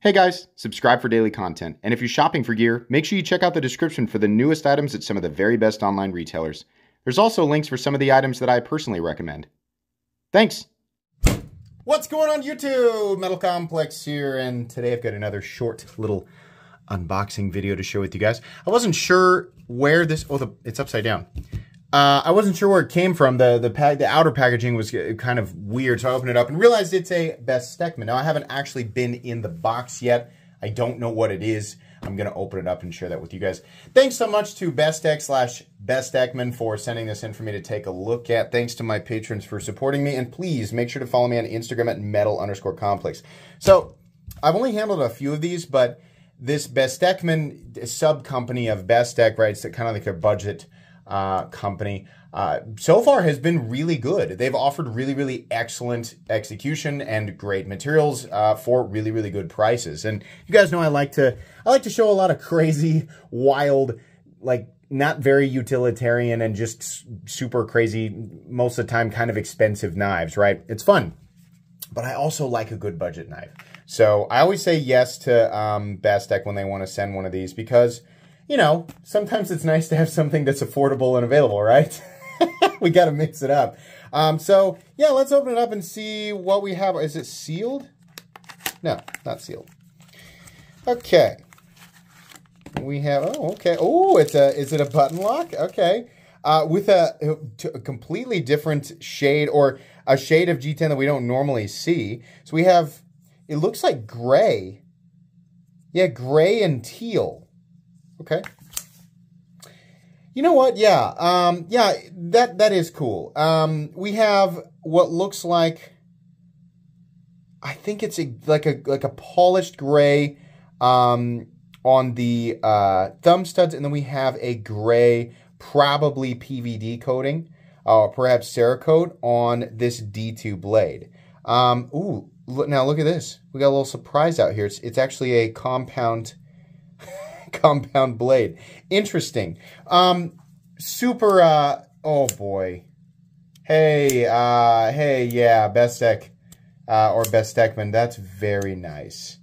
Hey guys, subscribe for daily content, and if you're shopping for gear, make sure you check out the description for the newest items at some of the very best online retailers. There's also links for some of the items that I personally recommend. Thanks! What's going on YouTube? Metal Complex here, and today I've got another short little unboxing video to share with you guys. I wasn't sure where this, it's upside down. I wasn't sure where it came from. The outer packaging was kind of weird, so I opened it up and realized it's a Bestechman. Now, I haven't actually been in the box yet. I don't know what it is. I'm going to open it up and share that with you guys. Thanks so much to Bestech/Bestechman for sending this in for me to take a look at. Thanks to my patrons for supporting me, and please make sure to follow me on Instagram at metal_complex. So, I've only handled a few of these, but this Bestechman sub-company of Bestech, right, it's kind of like a budget company, so far has been really good. They've offered really excellent execution and great materials for really good prices. And you guys know I like to show a lot of crazy, wild, like not very utilitarian and just super crazy, most of the time kind of expensive knives, right? It's fun. But I also like a good budget knife. So I always say yes to Bestech when they want to send one of these because, you know, sometimes it's nice to have something that's affordable and available, right? We got to mix it up. So, yeah, let's open it up and see what we have. Is it sealed? No, not sealed. Okay. We have, oh, okay. Oh, is it a button lock? Okay. With a completely different shade, or a shade of G10 that we don't normally see. So we have, it looks like gray. Yeah, gray and teal. Okay. You know what? Yeah. Yeah, that is cool. We have what looks like, I think it's like a polished gray on the thumb studs, and then we have a gray, probably PVD coating, perhaps Cerakote on this D2 blade. Ooh, now look at this. We got a little surprise out here. It's actually a compound blade. Interesting. Super, oh boy. Hey, yeah, Bestech, or Bestechman, that's very nice.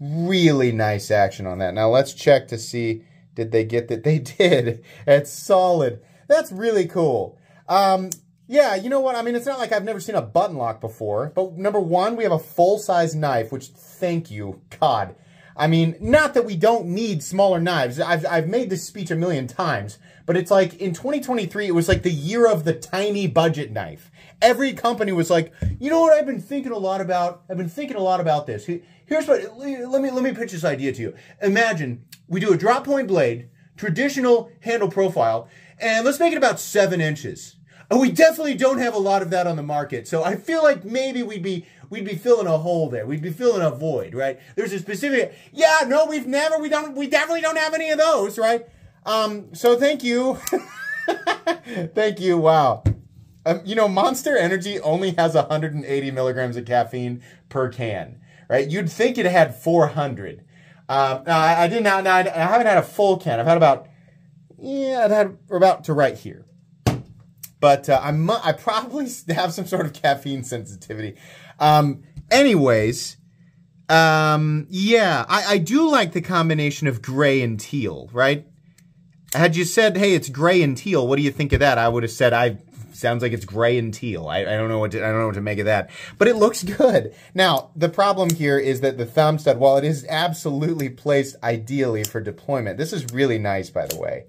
Really nice action on that. Now let's check to see, did they get that? They did. It's solid. That's really cool. Yeah, you know what? I mean, it's not like I've never seen a button lock before, but number one, we have a full-size knife, which, thank you, God. I mean, not that we don't need smaller knives. I've made this speech a million times, but it's like in 2023, it was like the year of the tiny budget knife. Every company was like, you know what I've been thinking a lot about? I've been thinking a lot about this. Here's what, let me pitch this idea to you. Imagine we do a drop point blade, traditional handle profile, and let's make it about 7 inches. And we definitely don't have a lot of that on the market. So I feel like maybe we'd be filling a hole there. We'd be filling a void, right? There's a specific, yeah, no, we definitely don't have any of those, right? So thank you. Thank you, wow. You know, Monster Energy only has 180 milligrams of caffeine per can, right? You'd think it had 400. I haven't had a full can. I've had about, yeah, I've had about to right here. But I probably have some sort of caffeine sensitivity. Anyways, yeah, I do like the combination of gray and teal, right? Had you said, hey, it's gray and teal, what do you think of that? I would have said, sounds like it's gray and teal. I don't know what to make of that, but it looks good. Now, the problem here is that the thumb stud, while it is absolutely placed ideally for deployment, this is really nice, by the way.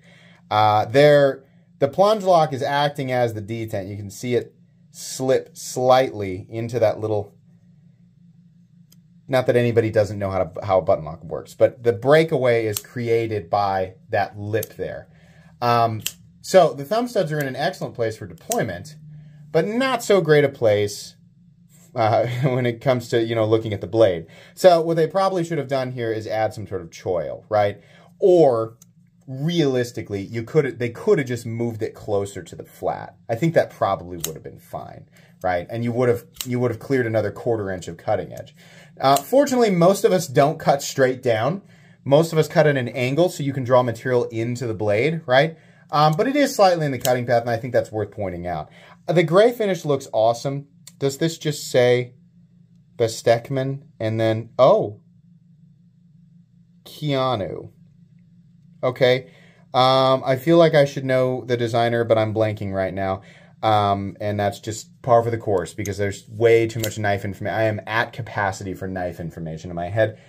The plunge lock is acting as the detent. You can see it slip slightly into that little, not that anybody doesn't know how a button lock works, but the breakaway is created by that lip there. So the thumb studs are in an excellent place for deployment, but not so great a place when it comes to, you know, looking at the blade. So what they probably should have done here is add some sort of choil, right? Or realistically, they could have just moved it closer to the flat. I think that probably would have been fine, right? And you would have cleared another 1/4 inch of cutting edge. Fortunately, most of us don't cut straight down. Most of us cut at an angle so you can draw material into the blade, right? But it is slightly in the cutting path, and I think that's worth pointing out. The gray finish looks awesome. Does this just say Bestechman? And then, oh, Keanu. Okay. I feel like I should know the designer, but I'm blanking right now. And that's just par for the course because there's way too much knife information. I am at capacity for knife information in my head.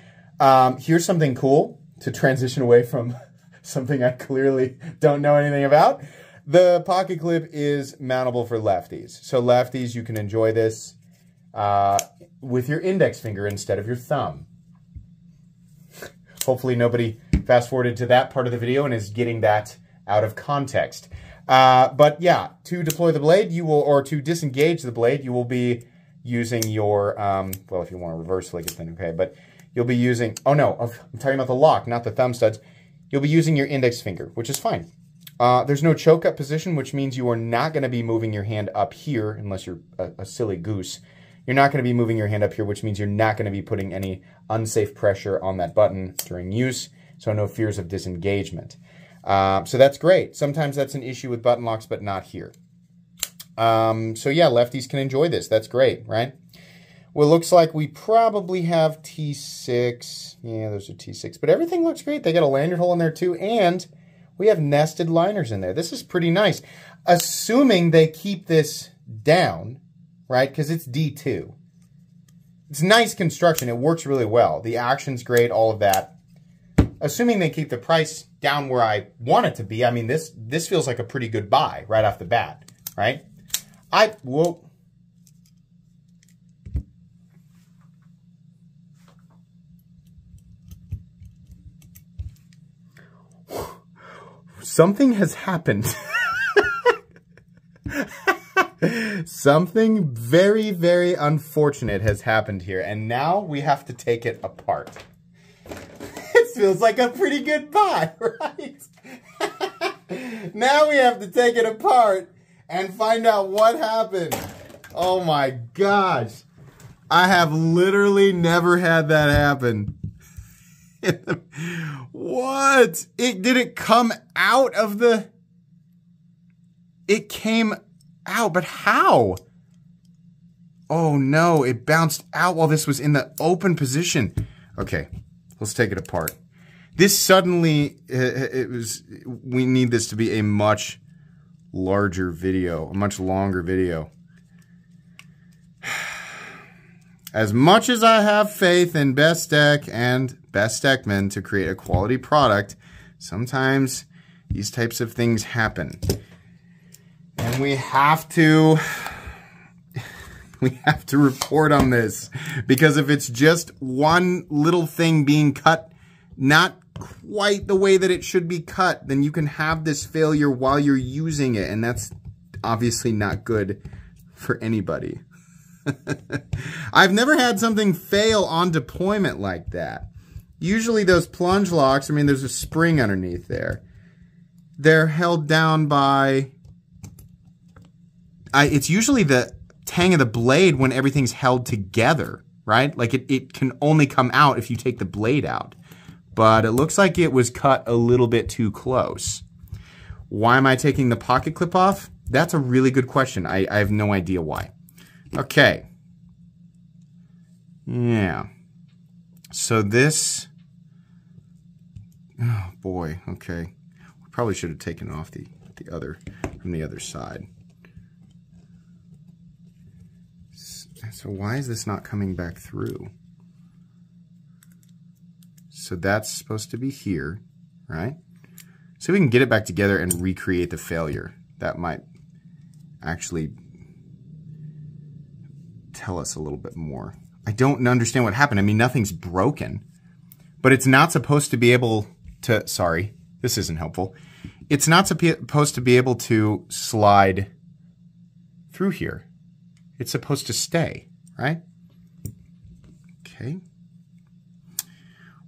Here's something cool to transition away from something I clearly don't know anything about. The pocket clip is mountable for lefties. So lefties, you can enjoy this with your index finger instead of your thumb. Hopefully nobody fast forwarded to that part of the video and is getting that out of context. But yeah, to deploy the blade, you will, or to disengage the blade, you will be using your, well, if you want to reverse flick it, then okay, but you'll be using, oh no, I'm talking about the lock, not the thumb studs. You'll be using your index finger, which is fine. There's no choke up position, which means you are not going to be moving your hand up here, unless you're a silly goose. You're not going to be moving your hand up here, which means you're not going to be putting any unsafe pressure on that button during use, so no fears of disengagement. So that's great. Sometimes that's an issue with button locks, but not here. So yeah, lefties can enjoy this. That's great, right? Well, it looks like we probably have T6. Yeah, those are T6, but everything looks great. They got a lanyard hole in there too, and we have nested liners in there. This is pretty nice, assuming they keep this down, right? Because it's D2. It's nice construction. It works really well. The action's great, all of that. Assuming they keep the price down where I want it to be, I mean, this feels like a pretty good buy right off the bat, right? Whoa. Something has happened. Something very, very unfortunate has happened here, and now we have to take it apart. This feels like a pretty good buy, right? Now we have to take it apart and find out what happened. Oh my gosh. I have literally never had that happen. What? Did it come out of the... It came out, but how? Oh no, it bounced out while this was in the open position. Okay, let's take it apart. This suddenly, we need this to be a much larger video, a much longer video. As much as I have faith in Bestech and Bestechman to create a quality product, sometimes these types of things happen. And we have to report on this, because if it's just one little thing being cut not quite the way that it should be cut, then you can have this failure while you're using it, and that's obviously not good for anybody. I've never had something fail on deployment like that. Usually those plunge locks, I mean, there's a spring underneath there. They're held down by... it's usually the tang of the blade when everything's held together, right? Like it can only come out if you take the blade out. But it looks like it was cut a little bit too close. Why am I taking the pocket clip off? That's a really good question. I have no idea why. Okay. Yeah. So this... Oh boy, okay. We probably should have taken it off from the other side. So why is this not coming back through? So that's supposed to be here, right? So we can get it back together and recreate the failure. That might actually tell us a little bit more. I don't understand what happened. I mean, nothing's broken, but it's not supposed to be able to, sorry, this isn't helpful. It's not supposed to be able to slide through here. It's supposed to stay, right? Okay.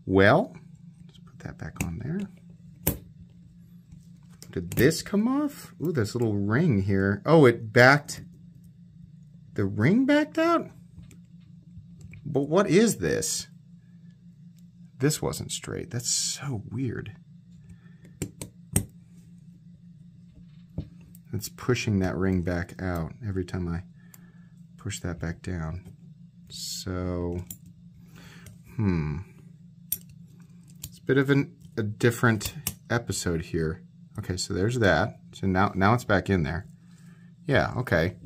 Well, let's put that back on there. Did this come off? Ooh, this little ring here. Oh, it backed. The ring backed out? But what is this? This wasn't straight. That's so weird. It's pushing that ring back out every time I push that back down. So, let's bit of a different episode here. Okay, so there's that. So now it's back in there. Yeah, okay.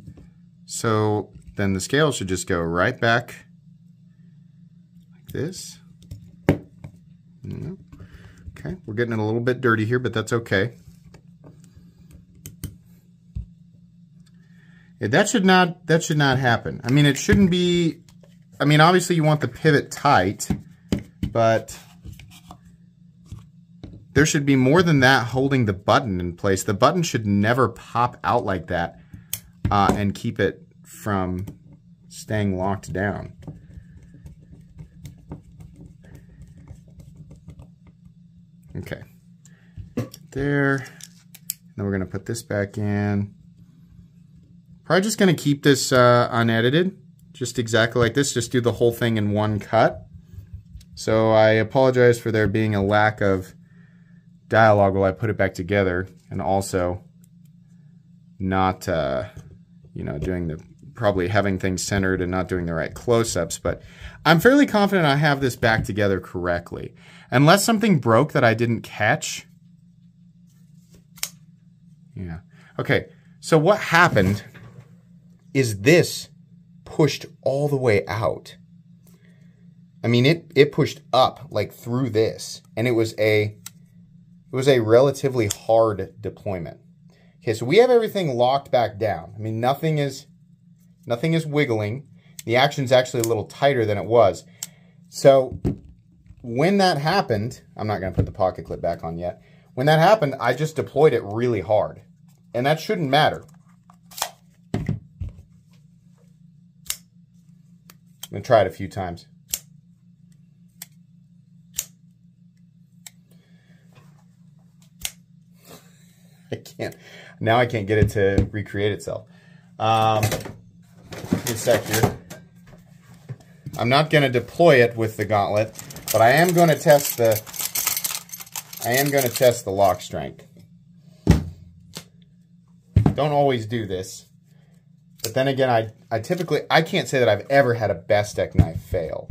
So then the scale should just go right back like this. Okay, we're getting it a little bit dirty here, but that's okay. Yeah, that should not happen. I mean, it shouldn't be. I mean, obviously you want the pivot tight, but there should be more than that holding the button in place. The button should never pop out like that and keep it from staying locked down. Okay, there. Then we're gonna put this back in. Probably just gonna keep this unedited, just exactly like this. Just do the whole thing in one cut. So I apologize for there being a lack of dialogue while I put it back together, and also not, you know, probably having things centered and not doing the right close-ups. But I'm fairly confident I have this back together correctly. Unless something broke that I didn't catch. Yeah. Okay, so what happened is this pushed all the way out. I mean, it pushed up like through this, and it was a relatively hard deployment. Okay, so we have everything locked back down. I mean, nothing is wiggling. The action's actually a little tighter than it was. So when that happened, I'm not going to put the pocket clip back on yet. When that happened, I just deployed it really hard. And that shouldn't matter. I'm going to try it a few times. Now I can't get it to recreate itself. Give me a sec here. I'm not going to deploy it with the gauntlet, but I am going to test the lock strength. Don't always do this, but then again, I typically can't say that I've ever had a Bestech knife fail.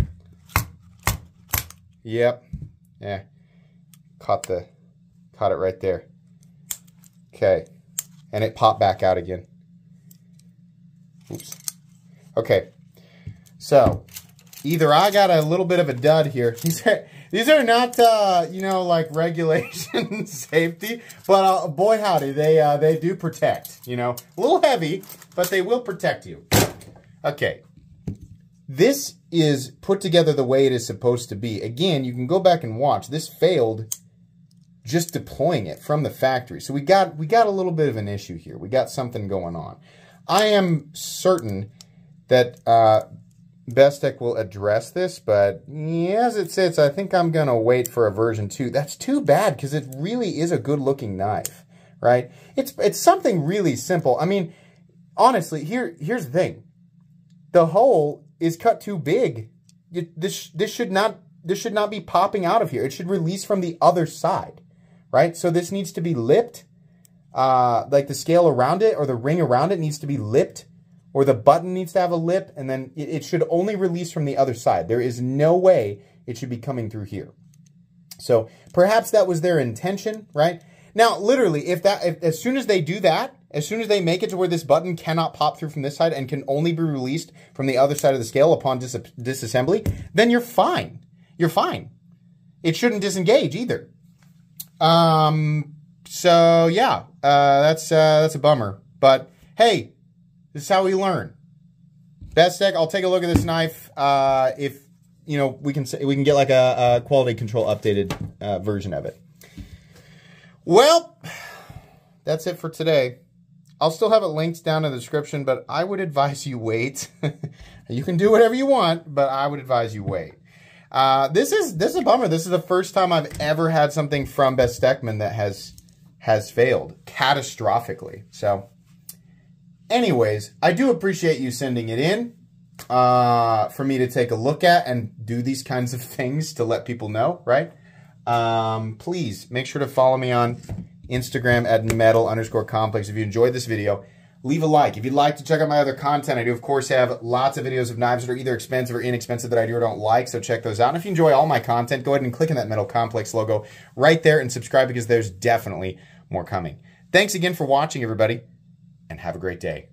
Yep, yeah, caught it right there. Okay, and it popped back out again. Oops. Okay, so either I got a little bit of a dud here. These are not, you know, like regulation safety, but boy howdy, they do protect. You know, a little heavy, but they will protect you. Okay, this is put together the way it is supposed to be. Again, you can go back and watch. This failed just deploying it from the factory. So we got a little bit of an issue here. We got something going on. I am certain that Bestech will address this, but as it sits, I think I'm going to wait for a version 2. That's too bad, because it really is a good-looking knife, right? It's something really simple. I mean, honestly, here's the thing. The hole is cut too big. This should not be popping out of here. It should release from the other side, right? So this needs to be lipped. Like the scale around it or the ring around it needs to be lipped, or the button needs to have a lip, and then it should only release from the other side. There is no way it should be coming through here. So perhaps that was their intention, right? Now, literally, if as soon as they do that, as soon as they make it to where this button cannot pop through from this side and can only be released from the other side of the scale upon disassembly, then you're fine. You're fine. It shouldn't disengage either. So yeah, that's a bummer. But hey, this is how we learn. Bestech, I'll take a look at this knife. If you know, we can get like a quality control updated version of it. Well, that's it for today. I'll still have it linked down in the description, but I would advise you wait. You can do whatever you want, but I would advise you wait. This is a bummer. This is the first time I've ever had something from Bestechman that has failed catastrophically. So anyways, I do appreciate you sending it in for me to take a look at and do these kinds of things to let people know, right? Please make sure to follow me on Instagram at metal_complex. If you enjoyed this video, leave a like. If you'd like to check out my other content, I do, of course, have lots of videos of knives that are either expensive or inexpensive that I do or don't like, so check those out. And if you enjoy all my content, go ahead and click on that Metal Complex logo right there and subscribe because there's definitely more coming. Thanks again for watching, everybody, and have a great day.